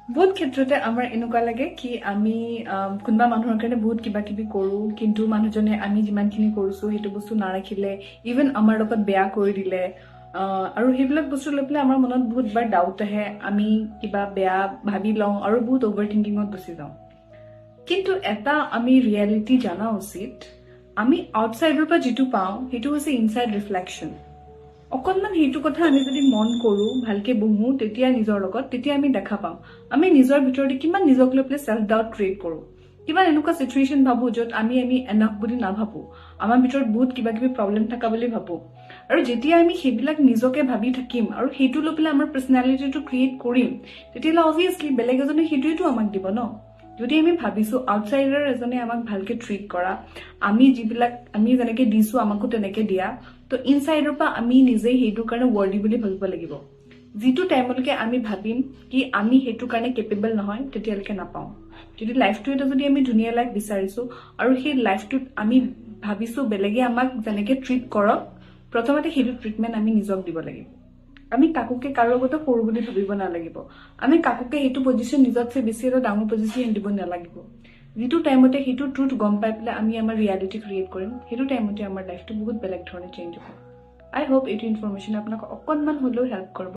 বহুত ক্ষেত্ৰতে আমাৰ এনেকুৱা লাগে কি আমি কোনোবা মানুহৰ কাৰণে বহুত কিবা কিবি কৰোঁ, কিন্তু মানুহজনে আমি যিমানখিনি কৰিছোঁ সেইটো বস্তু নাৰাখিলে, ইভেন আমাৰ লগত বেয়া কৰি দিলে, আৰু সেইবিলাক বস্তু লৈ পেলাই আমাৰ মনত বহুতবাৰ ডাউট আহে, আমি কিবা বেয়া ভাবি লওঁ আৰু বহুত অভাৰ থিংকিঙত গুচি যাওঁ। কিন্তু এটা আমি ৰিয়েলিটি জনা উচিত, আমি আউটছাইডৰ পৰা যিটো পাওঁ সেইটো হৈছে ইনচাইড ৰিফ্লেকশ্যন। অকণমান সেইটো কথা আমি যদি মন কৰোঁ, ভালকে বহোঁ তেতিয়া নিজৰ লগত, তেতিয়া আমি দেখা পাওঁ আমি নিজৰ ভিতৰতে কিমান নিজক লৈ পেলাই ছেল্ফ ডাউট ক্ৰিয়েট কৰোঁ, কিমান এনেকুৱা চিটুৱেশ্যন ভাবোঁ য'ত আমি এনাফ বুলি নাভাবোঁ, আমাৰ ভিতৰত বহুত কিবা কিবি প্ৰব্লেম থকা বুলি ভাবোঁ। আৰু যেতিয়া আমি সেইবিলাক নিজকে ভাবি থাকিম আৰু সেইটো লৈ পেলাই আমাৰ পাৰ্চনেলিটিটো ক্ৰিয়েট কৰিম, তেতিয়াহ'লে অবভিয়াছলি বেলেগ এজনে সেইটোৱেতো আমাক দিব ন। যদি আমি ভাবিছোঁ আউটছাইডাৰ এজনে আমাক ভালকে ট্ৰিট কৰা, আমি যেনেকে দিছোঁ আমাকো তেনেকে দিয়া, তো ইনচাইডৰ পৰা আমি নিজেই সেইটোৰ কাৰণে ৱৰ্ডি বুলি ভাবিব লাগিব। যিটো টাইমলৈকে আমি ভাবিম কি আমি সেইটোৰ কাৰণে কেপেবল নহয়, তেতিয়ালৈকে নাপাওঁ। যদি লাইফটো এটা যদি আমি ধুনীয়া লাইফ বিচাৰিছোঁ আৰু সেই লাইফটোত আমি ভাবিছোঁ বেলেগে আমাক যেনেকে ট্ৰিট কৰক, প্ৰথমতে সেইটো ট্ৰিটমেণ্ট আমি নিজক দিব লাগিব। আমি কাকোকে কাৰো আগতে সৰু বুলি ভাবিব নালাগিব, আমি কাকোকে সেইটো পজিশ্যন নিজতছে বেছি এটা ডাঙৰ পজিশ্যন দিব নালাগিব। যিটো টাইমতে সেইটো ট্ৰুথ গম পাই পেলাই আমি আমাৰ ৰিয়েলিটি ক্ৰিয়েট কৰিম, সেইটো টাইমতে আমাৰ লাইফটো বহুত বেলেগ ধৰণে চেঞ্জ হ'ব। আই হোপ এইটো ইনফৰমেশ্যন আপোনাক অকণমান হ'লেও হেল্প কৰিব।